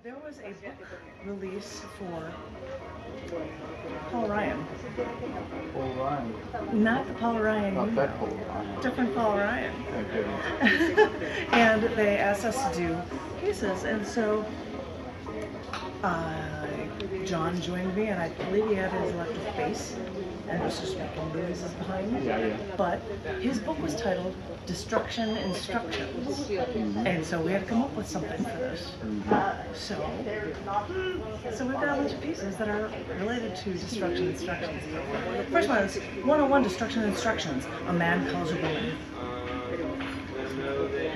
There was a book release for Paul Ryan. Paul Ryan. Not the Paul Ryan. Not that Paul Ryan. Different Paul Ryan. Okay. And they asked us to do cases, and so John joined me, and I believe he had his electric bass and was just making noises behind me. Yeah. But his book was titled Destruction Instructions, and so we had to come up with something for this. So we've got a bunch of pieces that are related to destruction instructions. First one is 101 Destruction Instructions. A man calls a woman.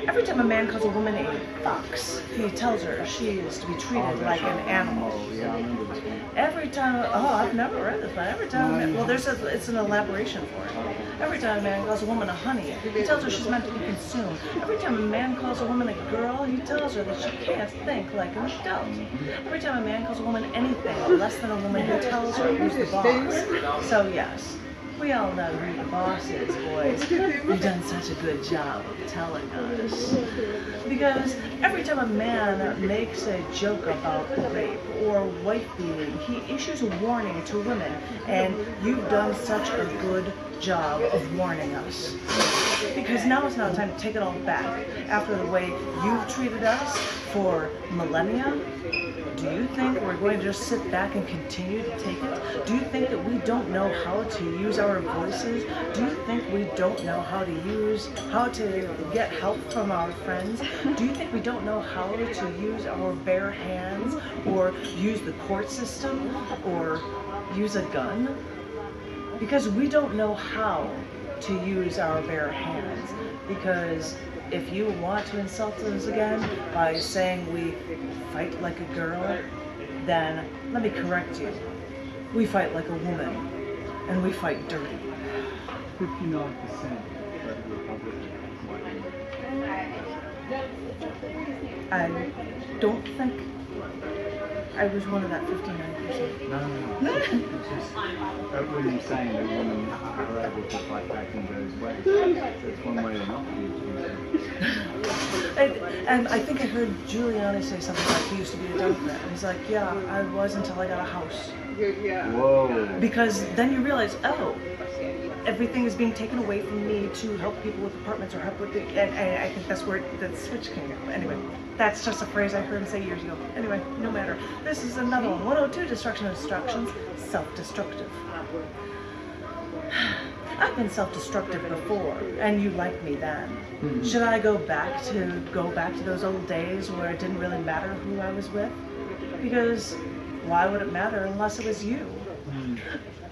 Every time a man calls a woman a fox, he tells her she is to be treated like an animal. Oh, yeah, I remember this one. Every time, I've never read this, but every time, well, it's an elaboration for it. Every time a man calls a woman a honey, he tells her she's meant to be consumed. Every time a man calls a woman a girl, he tells her that she can't think like an adult. Every time a man calls a woman anything less than a woman, he tells her who's the boss. So yes, we all know who the boss is, boys. You've done such a good job of telling us. Because every time a man makes a joke about rape or wife beating, he issues a warning to women, and you've done such a good job of warning us. Because now is not time to take it all back. After the way you've treated us for millennia, do you think we're going to just sit back and continue to take it? Do you think that we don't know how to use our voices? Do you think we don't know how to get help from our friends? Do you think we don't know how to use our bare hands, or use the court system, or use a gun? Because we don't know how to use our bare hands. Because if you want to insult us again by saying we fight like a girl, then let me correct you. We fight like a woman, and we fight dirty. 59%. I don't think I was one of that 59%. No. It's just when you're saying that women are able to fight back in those ways, that's one way to not be accused. And I think I heard Giuliani say something like he used to be a Democrat. And he's like, yeah, I was until I got a house. Whoa. Because then you realize, oh, everything is being taken away from me to help people with apartments or help with the, and I think that's where the switch came out. Anyway, that's just a phrase I heard him say years ago. Anyway, no matter. This is another one. 102 Destruction Instructions, self-destructive. I've been self-destructive before, and you liked me then. Should I go back to those old days where it didn't really matter who I was with? Because why would it matter unless it was you?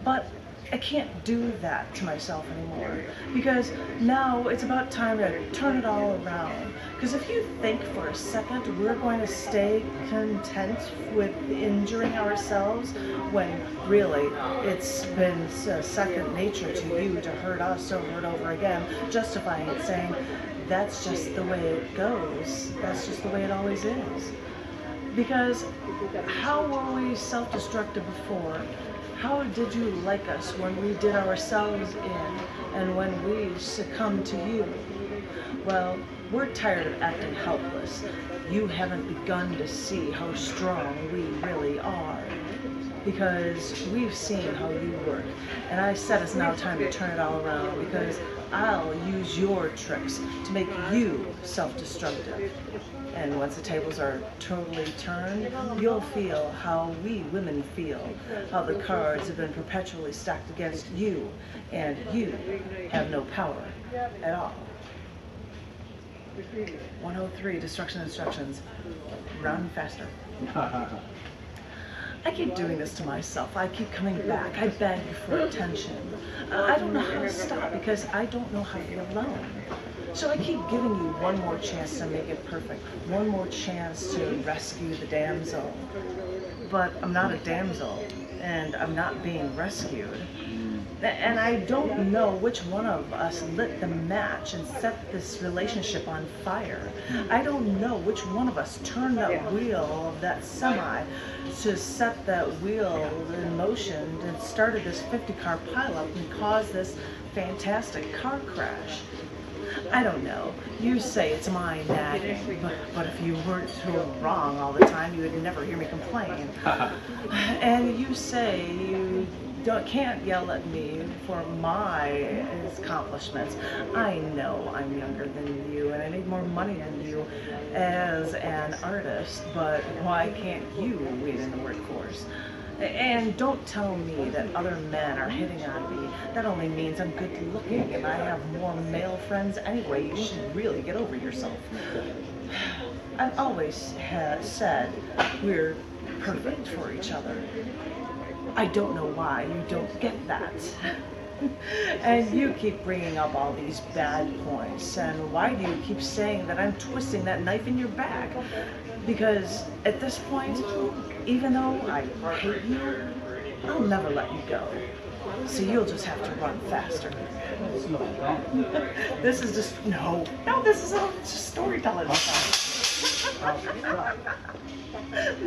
But I can't do that to myself anymore, because now it's about time to turn it all around. Because if you think for a second we're going to stay content with injuring ourselves, when really it's been second nature to you to hurt us over and over again, justifying it, saying that's just the way it goes, that's just the way it always is. Because how were we self-destructive before? How did you like us when we did ourselves in, and when we succumbed to you? Well, we're tired of acting helpless. You haven't begun to see how strong we really are, because we've seen how you work. And I said it's now time to turn it all around, because I'll use your tricks to make you self-destructive. And once the tables are totally turned, you'll feel how we women feel, how the cards have been perpetually stacked against you, and you have no power at all. 103 Destruction Instructions. Run faster. I keep doing this to myself. I keep coming back. I beg for attention. I don't know how to stop, because I don't know how to be alone. So I keep giving you one more chance to make it perfect, one more chance to rescue the damsel. But I'm not a damsel, and I'm not being rescued. And I don't know which one of us lit the match and set this relationship on fire. I don't know which one of us turned that wheel of that semi to set that wheel in motion and started this 50-car pileup and caused this fantastic car crash. I don't know. You say it's my nagging, but if you weren't so wrong all the time, you would never hear me complain. And you say you can't yell at me for my accomplishments. I know I'm younger than you and I make more money than you as an artist, but why can't you win in the workforce? And don't tell me that other men are hitting on me. That only means I'm good looking and I have more male friends anyway. You should really get over yourself. I've always said we're perfect for each other. I don't know why you don't get that. And you keep bringing up all these bad points, and why do you keep saying that I'm twisting that knife in your back? Because at this point, even though I hate you, I'll never let you go. So you'll just have to run faster. This is just, no, this is just storytelling.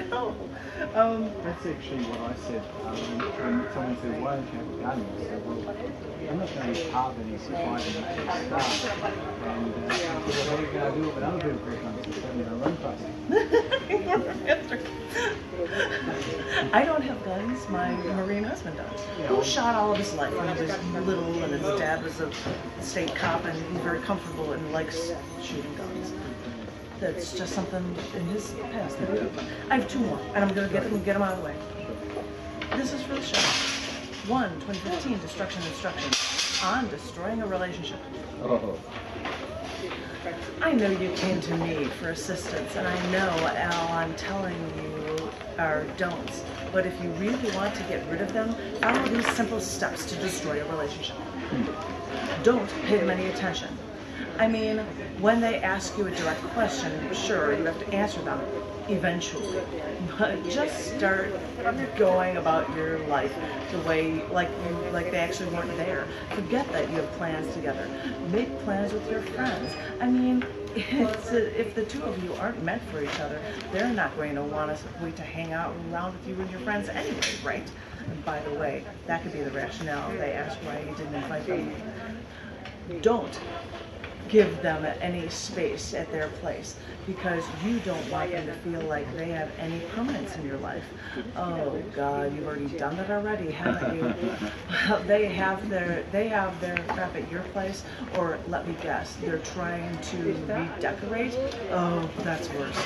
No. That's actually what I said when someone said, why don't you have a gun? I said, well, I'm not going to carve any surprise and make it start. And I said, well, how are you going to do it when other people put guns? I said, I'm going to run faster. I don't have guns, my Marine husband does. Who shot all of his life when he was little and his dad was a state cop and he's very comfortable and likes shooting guns. That's just something in his past. I have two more, and I'm going to get them out of the way. This is for the show. 1, 2015 Destruction Instructions on Destroying a Relationship. Oh. I know you came to me for assistance, and I know all I'm telling you are don'ts. But if you really want to get rid of them, follow these simple steps to destroy a relationship. Don't pay them any attention. I mean, when they ask you a direct question, sure, you have to answer them eventually. But just start going about your life the way, like they actually weren't there. Forget that you have plans together. Make plans with your friends. I mean, if the two of you aren't meant for each other, they're not going to want to wait to hang out around with you and your friends anyway, right? And by the way, that could be the rationale they ask why you didn't invite them. Don't give them any space at their place because you don't want them to feel like they have any permanence in your life. Oh God, you've already done it already, haven't you? They have their crap at your place, or let me guess, they're trying to redecorate. Oh, that's worse.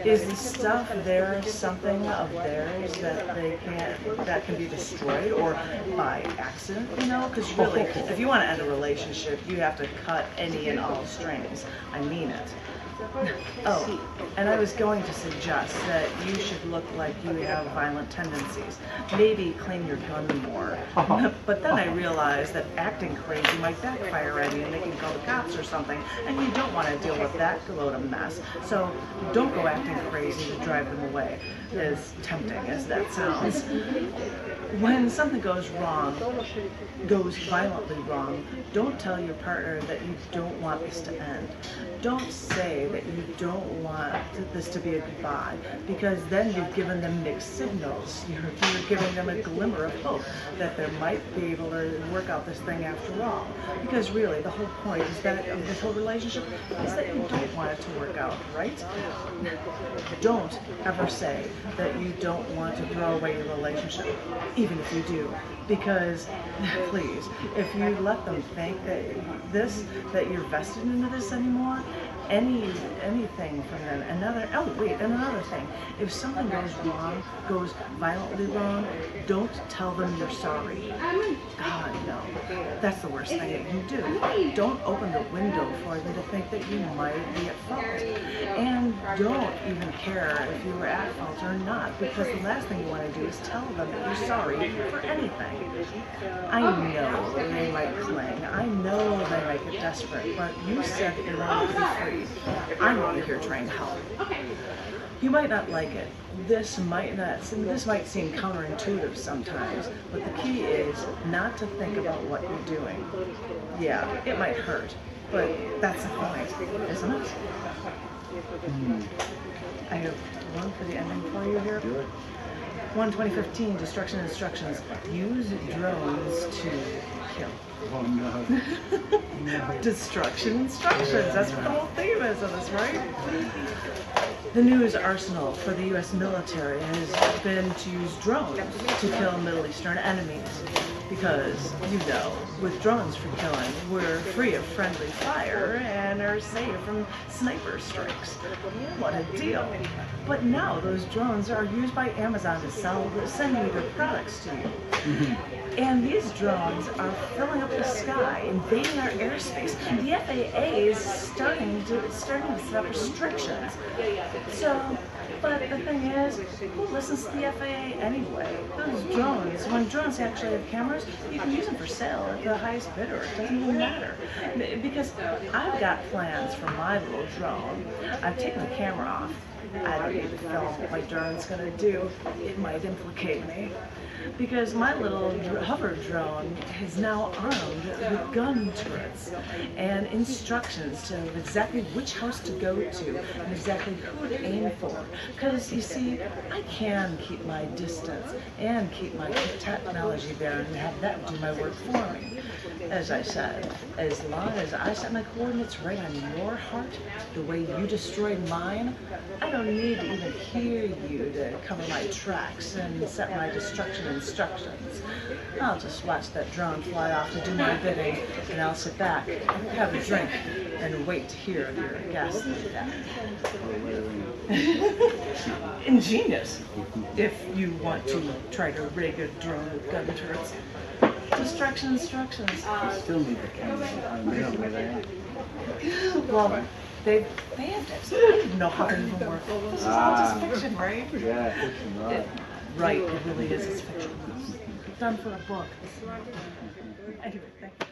Is the stuff there something of theirs that can be destroyed or by accident? You know, because really, if you want to end a relationship, you have to cut any and all strings. I mean it. Oh, and I was going to suggest that you should look like you have violent tendencies. Maybe clean your gun more. But then I realized that acting crazy might backfire at you and they can call the cops or something, and you don't want to deal with that load of mess. So don't go acting crazy to drive them away, as tempting as that sounds. When something goes violently wrong, don't tell your partner that you don't want this to end. Don't say that you don't want this to be a goodbye, because then you've given them mixed signals. You're giving them a glimmer of hope that they might be able to work out this thing after all. Because really, the whole point is that of this whole relationship is that you don't want it to work out, right? Don't ever say that you don't want to throw away your relationship, even if you do. Because, please, if you let them think that you're vested into this anymore, anything from them, another thing, if something goes violently wrong, don't tell them you're sorry. God, no. That's the worst thing that you can do. Don't open the window for them to think that you might be at fault. And don't even care if you were at fault or not, because the last thing you want to do is tell them that you're sorry for anything. I know they might cling. I know they might get desperate, but you said that you wanted to be free. I'm over here trying to help. You might not like it. This might seem counterintuitive sometimes, but the key is not to think about what you're doing. Yeah, it might hurt, but that's the point, isn't it? I have one for the ending for you here. One 2015 destruction instructions. Use drones to kill. Oh no. Destruction instructions. That's what the whole theme is of this, right? The newest arsenal for the U.S. military has been to use drones to kill Middle Eastern enemies. Because, you know, with drones for killing, we're free of friendly fire and are safe from sniper strikes. What a deal. But now those drones are used by Amazon to send you their products to you. And these drones are filling up the sky, invading our airspace. The FAA is starting to set up restrictions. So, but the thing is, who listens to the FAA anyway? Those drones, when drones actually have cameras, you can use them for sale at the highest bidder. It doesn't even matter. Because I've got plans for my little drone. I've taken the camera off. I don't need to film what my drone's going to do. It might implicate me. Because my little hover drone is now armed with gun turrets and instructions to exactly which house to go to and exactly who to aim for. Because, you see, I can keep my distance and keep my technology there and have that do my work for me. As I said, as long as I set my coordinates right on your heart, the way you destroyed mine, I don't need to even hear you to cover my tracks and set my destruction instructions. I'll just watch that drone fly off to do my bidding, and I'll sit back, have a drink, and wait to hear your ghastly death. Ingenious, if you want to try to rig a drone with gun turrets. Destruction instructions. I still need the cameras at home. I don't know where they are. Well, they have to. I didn't know how they even work. This is all just fiction, right? Yeah, fiction, right. Right, it really is. It's fiction. Done for a book. Anyway, thank you.